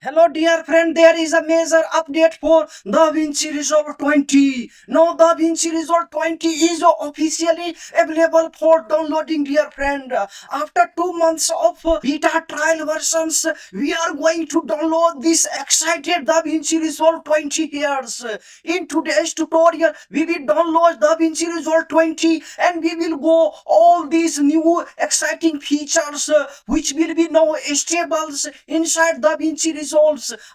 Hello dear friend, there is a major update for DaVinci Resolve 20. Now DaVinci Resolve 20 is officially available for downloading dear friend. After 2 months of beta trial versions, we are going to download this excited DaVinci Resolve 20 here. In today's tutorial, we will download DaVinci Resolve 20 and we will go all these new exciting features which will be now stable inside DaVinci Resolve.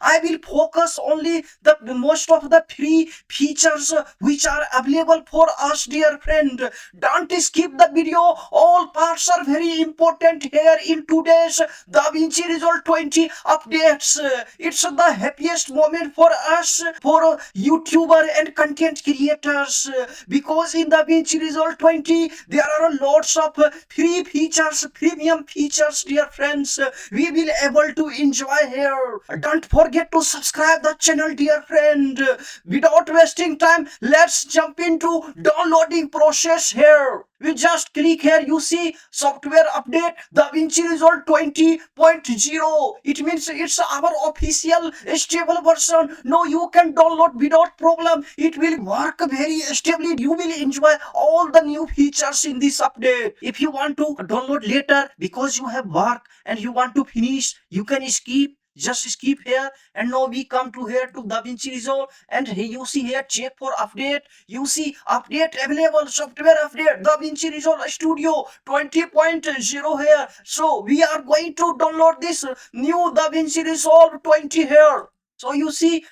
I will focus only the most of the free features which are available for us dear friend. Don't skip the video, all parts are very important here in today's DaVinci Resolve 20 updates. It's the happiest moment for us, for YouTuber and content creators, because in DaVinci Resolve 20 there are lots of free features, premium features dear friends, we will able to enjoy here. Don't forget to subscribe the channel dear friend. Without wasting time, let's jump into downloading process here. We just click here, you see software update DaVinci Resolve 20.0. It means it's our official stable version. Now you can download without problem. It will work very stably. You will enjoy all the new features in this update. If you want to download later because you have work and you want to finish, you can skip. Just skip here, and now we come to here to DaVinci Resolve, and here you see here check for update. You see update available, software update DaVinci Resolve Studio 20.0 here. So we are going to download this new DaVinci Resolve 20 here. So you see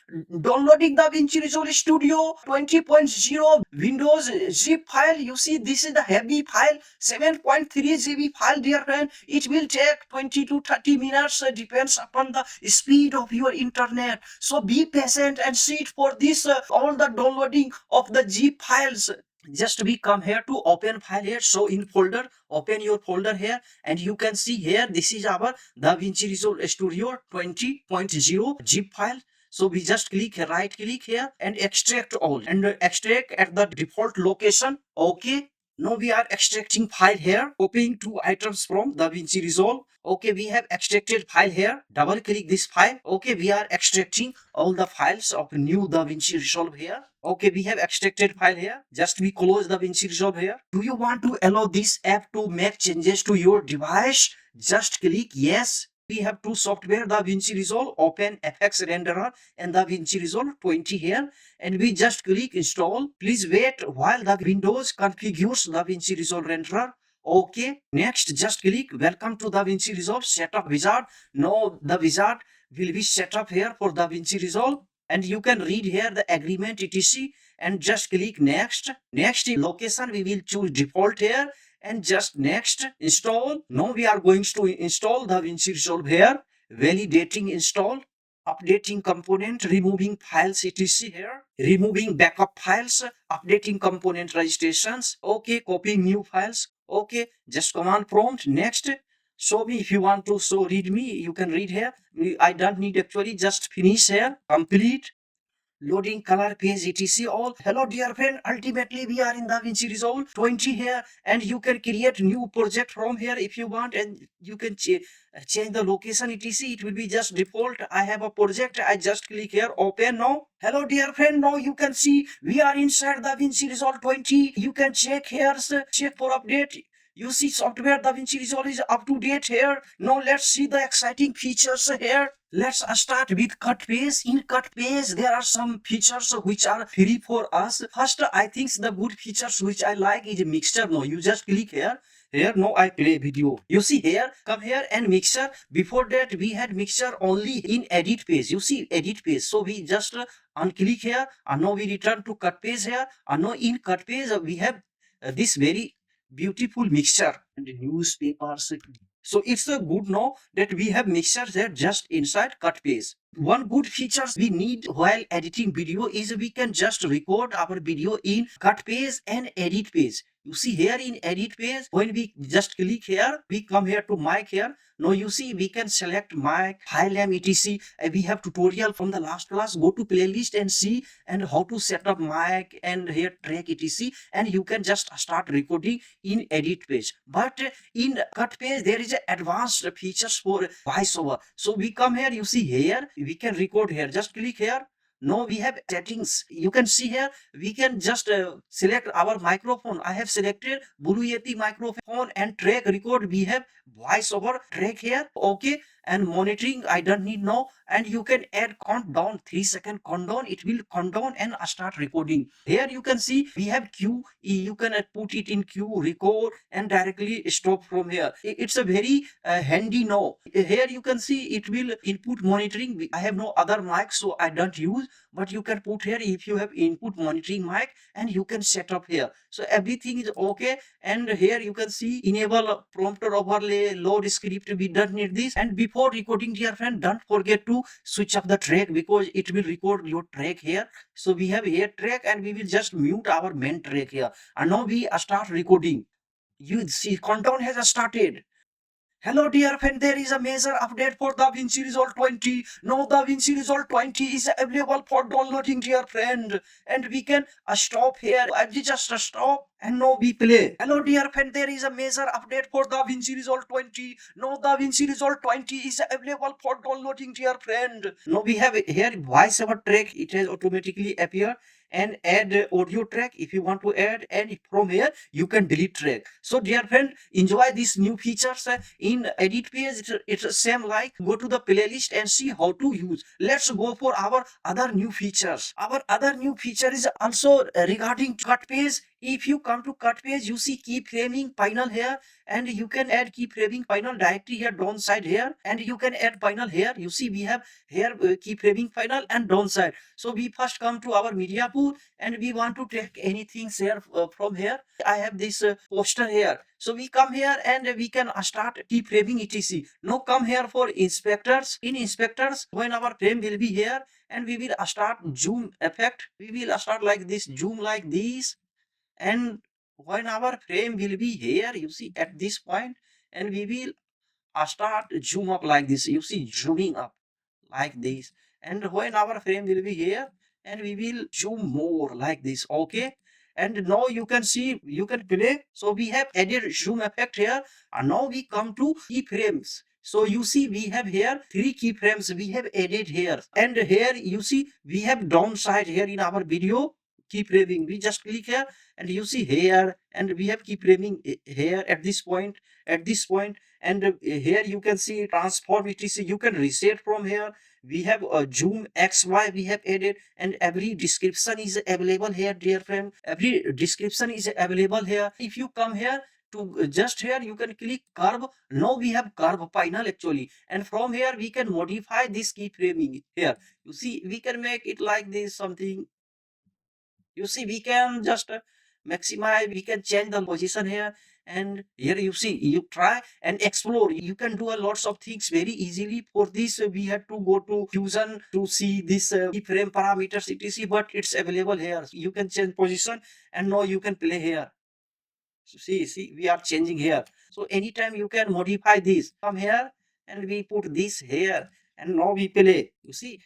downloading DaVinci Resolve Studio 20.0 Windows zip file. You see this is the heavy file, 7.3 GB file dear friend. It will take 20 to 30 minutes, depends upon the speed of your internet. So be patient and sit for this all the downloading of the zip files. Just we come here to open file here. So in folder, open your folder here, and you can see here this is our DaVinci Resolve Studio 20.0 zip file. So we just click right click here and extract all, and extract at the default location. Okay, now we are extracting file here, copying two items from DaVinci Resolve. Okay, we have extracted file here. Double click this file. Okay, we are extracting all the files of new DaVinci Resolve here. Okay, we have extracted file here. Just we close DaVinci Resolve here. Do you want to allow this app to make changes to your device? Just click yes. We have two software, DaVinci Resolve, Open FX Renderer and DaVinci Resolve 20 here, and we just click install. Please wait while the Windows configures DaVinci Resolve Renderer. Okay, next just click welcome to DaVinci Resolve setup wizard. Now the wizard will be set up here for DaVinci Resolve, and you can read here the agreement etc, and just click next. Next location we will choose default here, and just next install. Now we are going to install DaVinci Resolve here. Validating install, updating component, removing files etc here, removing backup files, updating component registrations. Okay, copying new files. Okay, just command prompt. Next, show me if you want to so read me, you can read here. I don't need actually, just finish here, complete. Loading color page etc all. Hello dear friend, ultimately we are in DaVinci Resolve 20 here, and you can create new project from here if you want, and you can change the location etc. It will be just default. I have a project, I just click here open now. Hello dear friend, now you can see we are inside DaVinci Resolve 20. You can check here, check for update. You see software DaVinci Resolve is up to date here. Now let's see the exciting features here. Let's start with cut paste. In cut paste, there are some features which are free for us. First, I think the good features which I like is mixture. Now you just click here. Here now I play video. You see here, come here and mixture. Before that we had mixture only in edit page. You see edit page. So we just unclick here, and now we return to cut page here. And now in cut page we have this very beautiful mixture and newspapers. So it's a good now that we have mixtures there just inside cut page. One good feature we need while editing video is we can just record our video in cut page and edit page. You see here in edit page, when we just click here, we come here to mic here. Now you see we can select mic, high lamp, etc. We have tutorial from the last class. Go to playlist and see and how to set up mic and here track, etc. And you can just start recording in edit page. But in cut page there is advanced features for voiceover. So we come here, you see here, we can record here. Just click here. Now we have settings. You can see here we can just select our microphone. I have selected Blue Yeti microphone and track record. We have voice over track here. Okay. And monitoring I don't need now. And you can add countdown, 3-second countdown. It will count down and start recording. Here you can see we have queue. You can put it in queue, record and directly stop from here. It's a very handy now. Here you can see it will input monitoring. I have no other mic, so I don't use, but you can put here if you have input monitoring mic, and you can set up here. So everything is okay. And here you can see enable prompter overlay, load script. We don't need this. And before recording, dear friend, don't forget to switch off the track, because it will record your track here. So we have here track, and we will just mute our main track here. And now we start recording. You see countdown has started. Hello dear friend, there is a major update for DaVinci Resolve 20. Now DaVinci Resolve 20 is available for downloading, dear friend. And we can stop here. I just stop and now we play. Hello dear friend, there is a major update for DaVinci Resolve 20. Now DaVinci Resolve 20 is available for downloading, dear friend. Now we have here voiceover track. It has automatically appeared. And add audio track if you want to add, and from here you can delete track. So dear friend, enjoy these new features in edit page. It's same like go to the playlist and see how to use. Let's go for our other new features. Our other new feature is also regarding cut page. If you come to cut page, you see keyframing panel here, and you can add keyframing panel directly here downside here, and you can add panel here. You see we have here keyframing panel and downside. So we first come to our media pool, and we want to take anything here from here. I have this poster here. So we come here and we can start keyframing etc. Now come here for inspectors. In inspectors, when our frame will be here, and we will start zoom effect. We will start like this, zoom like this. And when our frame will be here, you see at this point, and we will start zoom up like this. You see zooming up like this. And when our frame will be here, and we will zoom more like this. Okay. And now you can see, you can play. So we have added zoom effect here, and now we come to keyframes. So you see we have here 3 keyframes we have added here, and here you see we have downside here in our video keyframing. We just click here, and you see here, and we have keyframing here at this point, and here you can see transform etc. You can reset from here. We have a zoom XY we have added, and every description is available here, dear friend. Every description is available here. If you come here to just here, you can click curve. Now we have curve panel actually, and from here we can modify this keyframing here. You see we can make it like this something. You see we can just maximize, we can change the position here, and here you see you try and explore. You can do a lots of things very easily. For this we had to go to fusion to see this keyframe parameters etc, but it's available here. You can change position, and now you can play here. So see we are changing here. So anytime you can modify this. Come here, and we put this here, and now we play. You see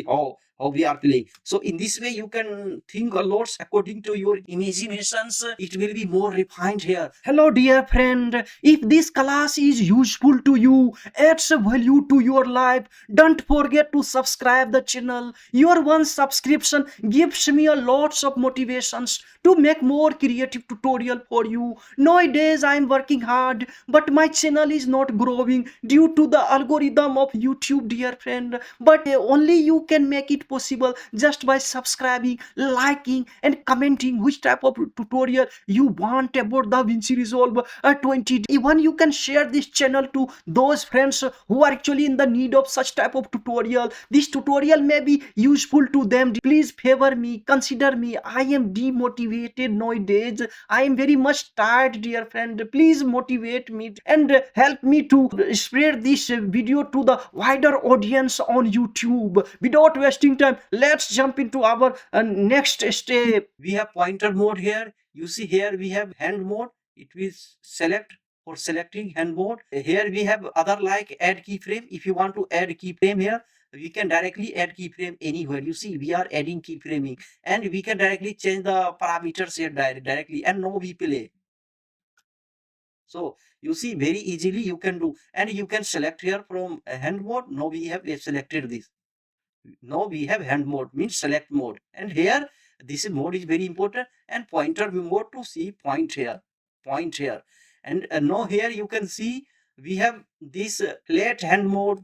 how we are playing. So in this way you can think a lot according to your imaginations. It will be more refined here. Hello dear friend, if this class is useful to you, adds value to your life, don't forget to subscribe the channel. Your one subscription gives me a lots of motivations to make more creative tutorial for you. Nowadays I am working hard, but my channel is not growing due to the algorithm of YouTube, dear friend. But only you can make it possible just by subscribing, liking and commenting which type of tutorial you want about DaVinci Resolve 20. Even you can share this channel to those friends who are actually in the need of such type of tutorial. This tutorial may be useful to them. Please favor me, consider me. I am demotivated nowadays. I am very much tired, dear friend. Please motivate me and help me to spread this video to the wider audience on YouTube. Without wasting time, let's jump into our next step. We have pointer mode here. You see here we have hand mode. It will select for selecting hand mode. Here we have other like add keyframe. If you want to add keyframe here, we can directly add keyframe anywhere. You see we are adding keyframing, and we can directly change the parameters here directly, and no we play. So you see very easily you can do, and you can select here from hand mode. Now we have selected this. Now we have hand mode means select mode, and here this mode is very important, and pointer mode to see point here, and now here you can see we have this flat hand mode.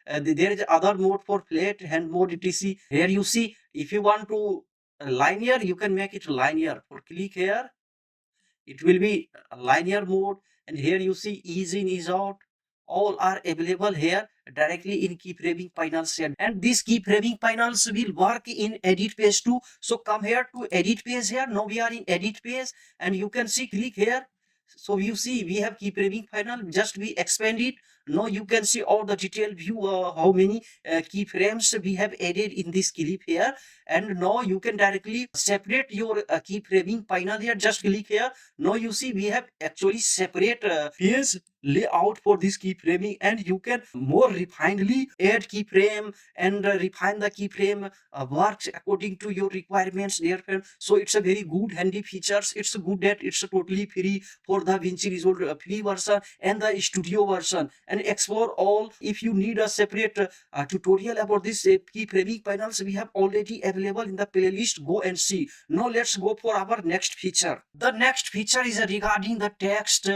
There is other mode for flat hand mode, etc. Here you see if you want to linear, you can make it linear. For click here, it will be a linear mode, and here you see ease in, ease out, all are available here directly in keyframing panels here. And these keyframing panels will work in edit page too. So come here to edit page here. Now we are in edit page, and you can see click here. So you see we have keyframing panel, just we expand it. Now you can see all the detailed view, how many keyframes we have added in this clip here. And now you can directly separate your keyframing panel here. Just click here. Now you see we have actually separate page layout for this keyframing, and you can more refinedly add keyframe and refine the keyframe works according to your requirements dear friend. So it's a very good handy features. It's good that it's totally free for the DaVinci Resolve free version and the studio version, and explore all. If you need a separate tutorial about this keyframing panels, we have already available in the playlist. Go and see. Now let's go for our next feature. The next feature is regarding the text,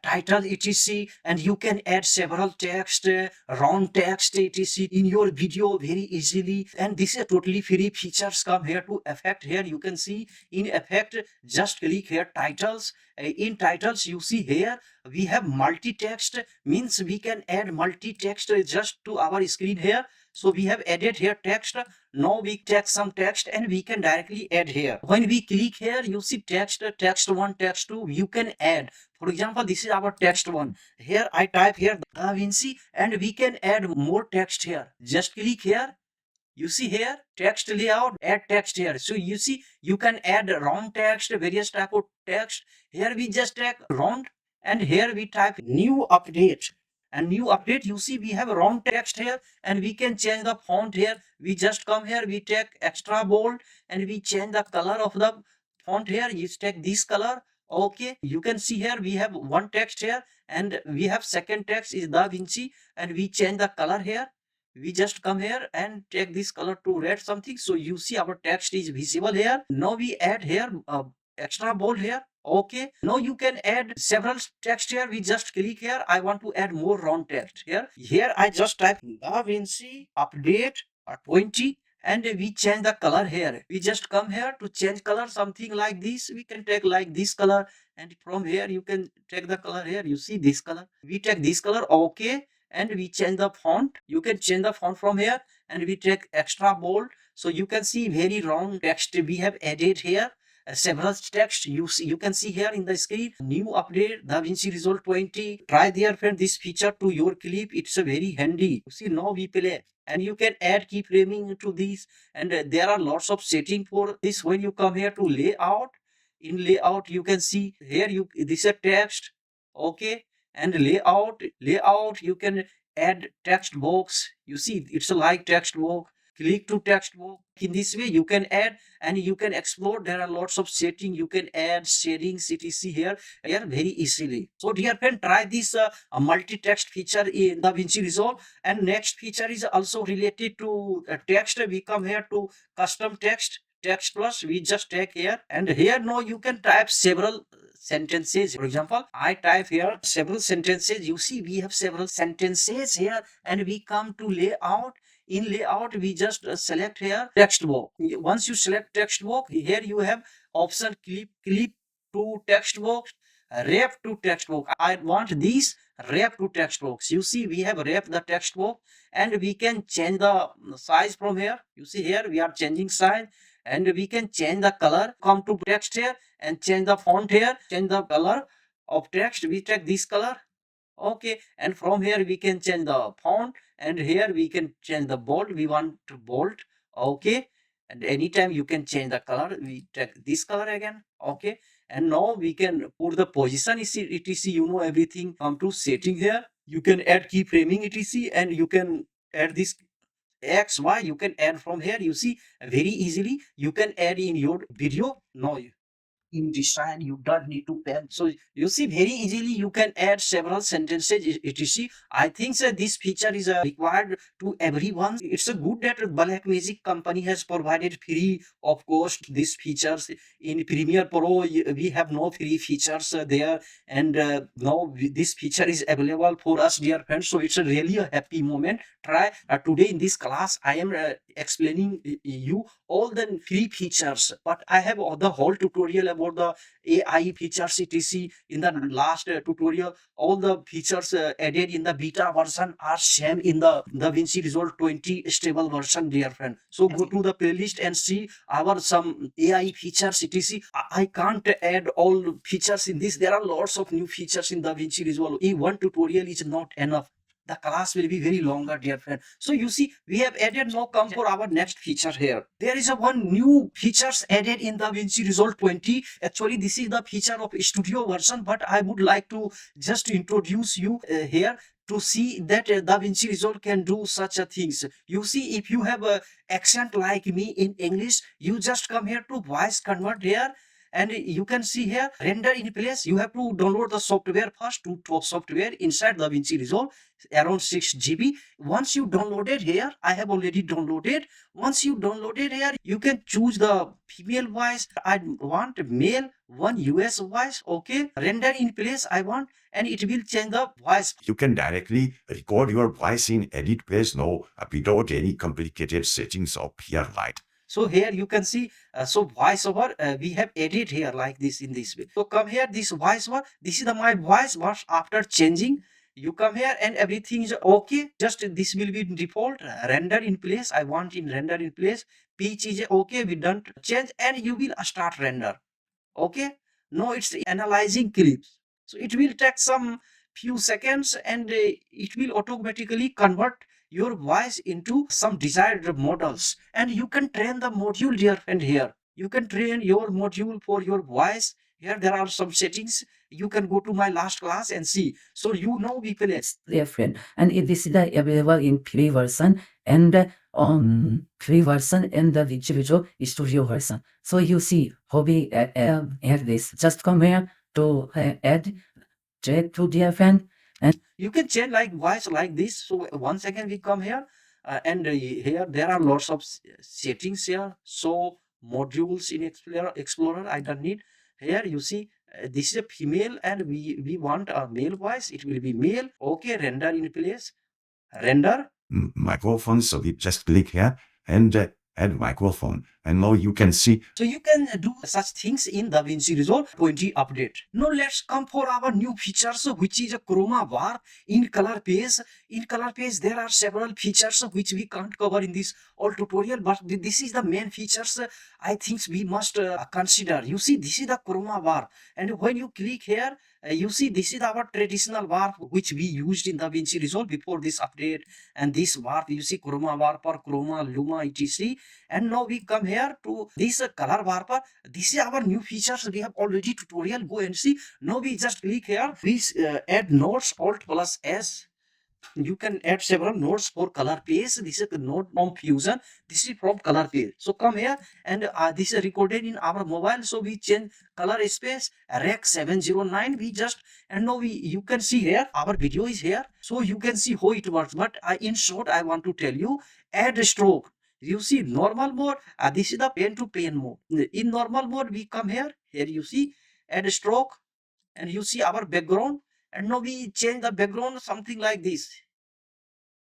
title, etc. And you can add several text, round text, etc. in your video very easily. And this is totally free features. Come here to effect. Here you can see in effect, just click here titles. In titles you see here we have multi-text, means we can add multi-text just to our screen here. So we have added here text. Now we take some text and we can directly add here. When we click here, you see text, text 1, text 2, you can add. For example, this is our text 1. Here I type here DaVinci, and we can add more text here. Just click here. You see here text layout, add text here. So you see you can add round text, various type of text. Here we just take round, and here we type new update. And new update, you see we have round text here, and we can change the font here. We just come here, we take extra bold, and we change the color of the font here. You take this color. Okay, you can see here we have one text here, and we have second text is DaVinci, and we change the color here. We just come here and take this color to red something. So you see our text is visible here. Now we add here extra bold here. Okay, now you can add several text here. We just click here. I want to add more round text here. I just type DaVinci update 20, and we change the color here. We just come here to change color, something like this. We can take like this color, and from here you can take the color here. You see this color, we take this color. Okay, and we change the font. You can change the font from here, and we take extra bold. So you can see very round text we have added here. Several text you can see here in the screen. New update DaVinci Resolve 20. Try there friend this feature to your clip. It's a very handy. You see now we play, and you can add keyframing to this, and there are lots of setting for this. When you come here to layout, in layout you can see here this is text. Okay, and layout you can add text box. You see it's like text box. Click to text box. In this way you can add, and you can explore. There are lots of setting you can add, settings etc here very easily. So dear friend, try this multi-text feature in DaVinci Resolve. And next feature is also related to text. We come here to custom text plus. We just take here, and here now you can type several sentences. For example, I type here several sentences. You see we have several sentences here, and we come to layout. In layout we just select here text box. Once you select text box, here you have option clip to text box, wrap to text box. I want this wrap to text box. You see we have wrap the text box, and we can change the size from here. You see here we are changing size, and we can change the color. Come to text here and change the font here, change the color of text. We take this color. Okay, and from here we can change the font, and here we can change the bold. We want to bold. Okay, and anytime you can change the color. We take this color again. Okay, and now we can put the position etc. You know everything. Come to setting here. You can add keyframing etc. and you can add this X, Y, you can add from here. You see, very easily you can add in your video. No, in design you don't need to pen. So you see, very easily you can add several sentences etc. I think that this feature is required to everyone. It's a good that Blackmagic company has provided free of cost these features. In Premiere Pro we have no free features there, and now this feature is available for us, dear friends. So it's a really a happy moment. Try today in this class I am explaining you all the free features, but I have the whole tutorial about the AI features etc. In the last tutorial. All the features added in the beta version are same in the DaVinci Resolve 20 stable version, dear friend. So go to the playlist and see our some AI features etc. I can't add all features in this. There are lots of new features in DaVinci Resolve. In one tutorial is not enough. The class will be very longer, dear friend. So you see, we have added now come for our next feature here. There is a one new features added in DaVinci Resolve 20. Actually, this is the feature of studio version, but I would like to just introduce you here to see that DaVinci Resolve can do such a things. You see, if you have a accent like me in English, you just come here to voice convert here, and you can see here render in place. You have to download the software first, to top software inside DaVinci Resolve, around 6 GB. Once you downloaded here, I have already downloaded. Once you downloaded here, you can choose the female voice. I want male, one US voice. Okay, render in place I want, and it will change the voice. You can directly record your voice in edit place now without any complicated settings up here right. So here you can see, so voiceover we have edit here like this in this way. So come here, this voiceover, this is the my voice was after changing. You come here and everything is okay. Just this will be default render in place. I want in render in place. Pitch is okay. We don't change, and you will start render. Okay, no, it's analyzing clips. So it will take some few seconds, and it will automatically convert your voice into some desired models, and you can train the module, dear friend. Here you can train your module for your voice. Here there are some settings. You can go to my last class and see. So you know we play. It's different, and this is available in free version and on free version and the visual studio version. So you see how we add this. Just come here to add drag to DFN, and you can change like voice like this. So once again we come here, and here there are lots of settings here. So modules in explorer I don't need. Here you see, this is a female, and we want a male voice. It will be male. Okay, render in place, render. Microphone, so we just click here and add microphone, and now you can see. So you can do such things in DaVinci Resolve 20 update. Now let's come for our new features, which is a chroma bar in color page. In color page there are several features which we can't cover in this all tutorial, but this is the main features I think we must consider. You see, this is the chroma bar, and when you click here, you see this is our traditional bar which we used in DaVinci Resolve before this update. And this bar, you see chroma bar per chroma luma etc. And now we come here to this color bar per. This is our new features. We have already tutorial. Go and see. Now we just click here. We add nodes, alt plus S. You can add several nodes for color page. This is the node from Fusion. This is from color page. So come here, and this is recorded in our mobile. So we change color space rec 709. We just, and now you can see here our video is here. So you can see how it works. But in short, I want to tell you, add a stroke. You see normal mode. This is the pen to pen mode. In normal mode, we come here. Here you see add a stroke, and you see our background. And now we change the background something like this.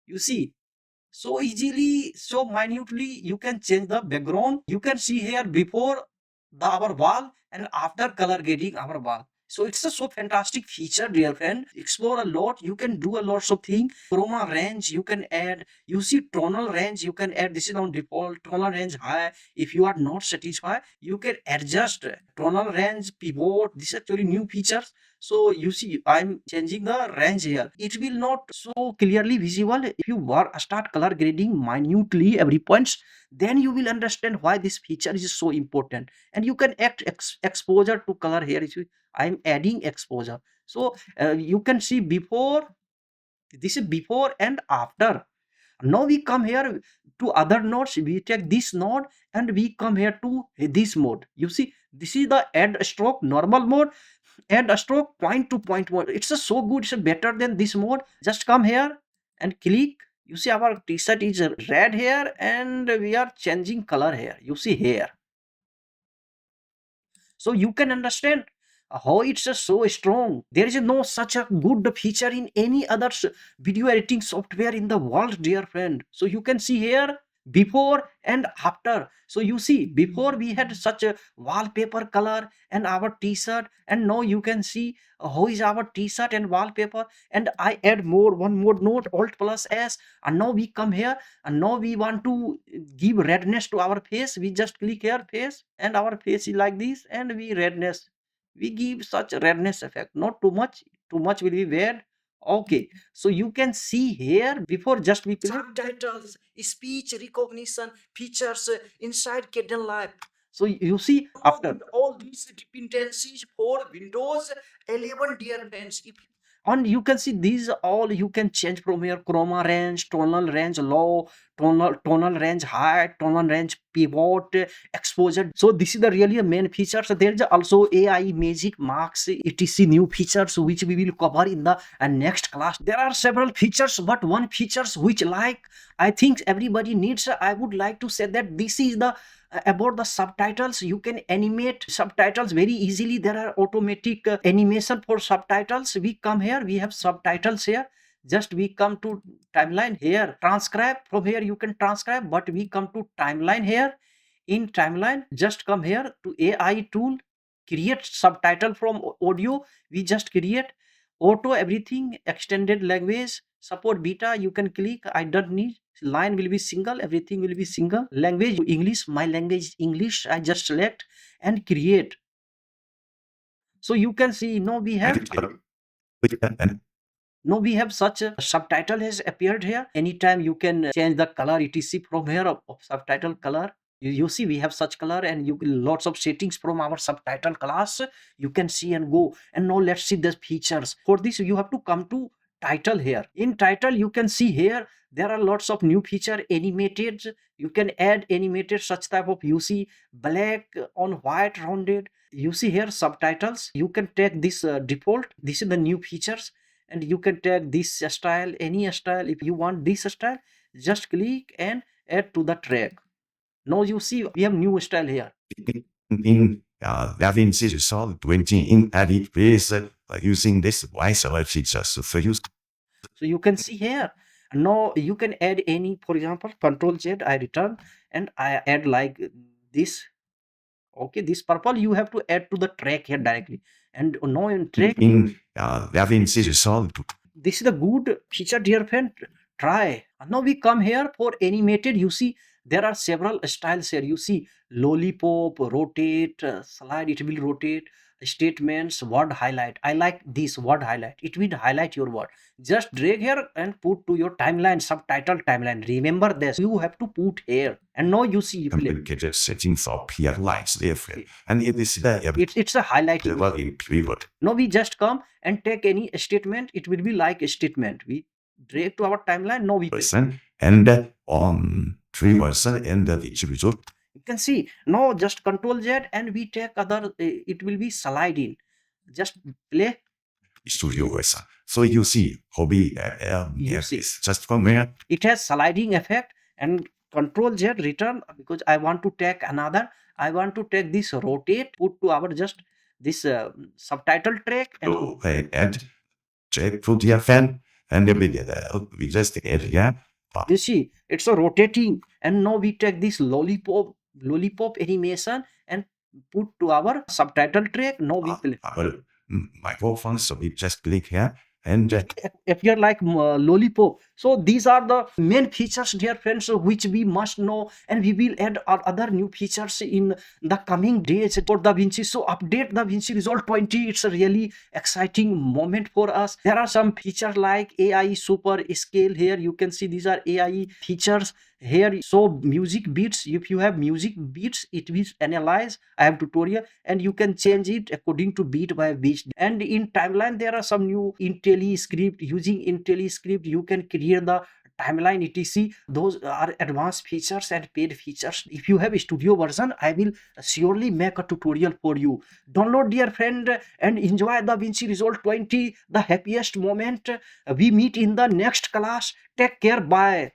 You see, so easily, so minutely you can change the background. You can see here before our wall and after color grading our wall. So it's a so fantastic feature, dear friend. Explore a lot. You can do a lot of things. Chroma range you can add. You see tonal range you can add. This is on default. Tonal range high. If you are not satisfied, you can adjust tonal range pivot. This is actually new features. So you see, I'm changing the range here. It will not so clearly visible. If you start color grading minutely every points, then you will understand why this feature is so important. And you can add exposure to color here. I'm adding exposure. So you can see before, this is before and after. Now we come here to other nodes. We take this node and we come here to this mode. You see, this is the add stroke normal mode, add a stroke point to point mode. It's a so good, it's a better than this mode. Just come here and click. You see our t-shirt is red here and we are changing color here. You see here. So you can understand how it's so strong. There is no such a good feature in any other video editing software in the world, dear friend. So you can see here before and after. So you see, before we had such a wallpaper color and our t-shirt, and now you can see how is our t-shirt and wallpaper. And I add one more note, alt plus s, and now we come here and now we want to give redness to our face. We just click here face and our face is like this and we redness, we give such redness effect, not too much. Too much will be bad. Okay, so you can see here before just we subtitles, speech recognition features inside Kden Live. So you see after all these dependencies for Windows 11, dear friends. And you can see these all you can change from here: chroma range, tonal range low, tonal range high, tonal range pivot, exposure. So this is the really main features. There is also AI magic marks etc new features which we will cover in the next class. There are several features, but one features which like I think everybody needs, I would like to say that this is the about the subtitles. You can animate subtitles very easily. There are automatic animation for subtitles. We come here, we have subtitles here. Just we come to timeline here, transcribe. From here you can transcribe, but we come to timeline here. In timeline, just come here to AI tool, create subtitle from audio. We just create auto everything, extended language, support beta. You can click, I don't need. Line will be single, everything will be single. Language English, my language English. I just select and create. So you can see now we have such a subtitle has appeared here. Anytime you can change the color etc from here of subtitle color. You see we have such color, and you lots of settings from our subtitle class you can see and go. And now let's see the features. For this you have to come to title here. In title you can see here there are lots of new feature. Animated, you can add animated such type of, you see black on white rounded. You see here subtitles, you can take this default. This is the new features, and you can take this style, any style. If you want this style, just click and add to the track. Now you see we have new style here. in DaVinci Resolve 20 in edit phase using this voiceover features. So you So you can see here. Now you can add any, for example, Control Z, I return and I add like this. Okay, this purple you have to add to the track here directly. And now in track, in DaVinci Resolve. this is the good feature, dear friend. Try. Now we come here for animated. You see there are several styles here. You see lollipop, rotate, slide, it will rotate. Statements, word highlight. I like this word highlight. It will highlight your word. Just drag here and put to your timeline, subtitle timeline. Remember this. You have to put here. And now you see Complicated settings appear like this, and it is it's a highlighting. level in pivot. Now we just come and take any statement. It will be like a statement. We drag to our timeline. Now we Person and on 3% and the distributor. you can see now just Control Z and we take other. It will be slide in. Just play. Studio version. So you see hobby You see. is just from here. It has sliding effect, and Control Z return because I want to take another. I want to take this rotate, put to our just this subtitle track and So add check to the fan and we just add yeah. you see it's a rotating. And now we take this lollipop animation and put to our subtitle track. Now we play. Our microphone, so we just click here and appear like lollipop. So these are the main features, dear friends, which we must know, and we will add other new features in the coming days for DaVinci. So update DaVinci Resolve 20. It's a really exciting moment for us. There are some features like AI super scale. Here you can see these are AI features here. So music beats, if you have music beats, it will analyze. I have tutorial, and you can change it according to beat by beat. And in timeline there are some new IntelliScript. Using IntelliScript you can create the timeline etc. Those are advanced features and paid features. If you have a studio version, I will surely make a tutorial for you. Download, dear friend, and enjoy DaVinci Resolve 20, the happiest moment. We meet in the next class. Take care. Bye.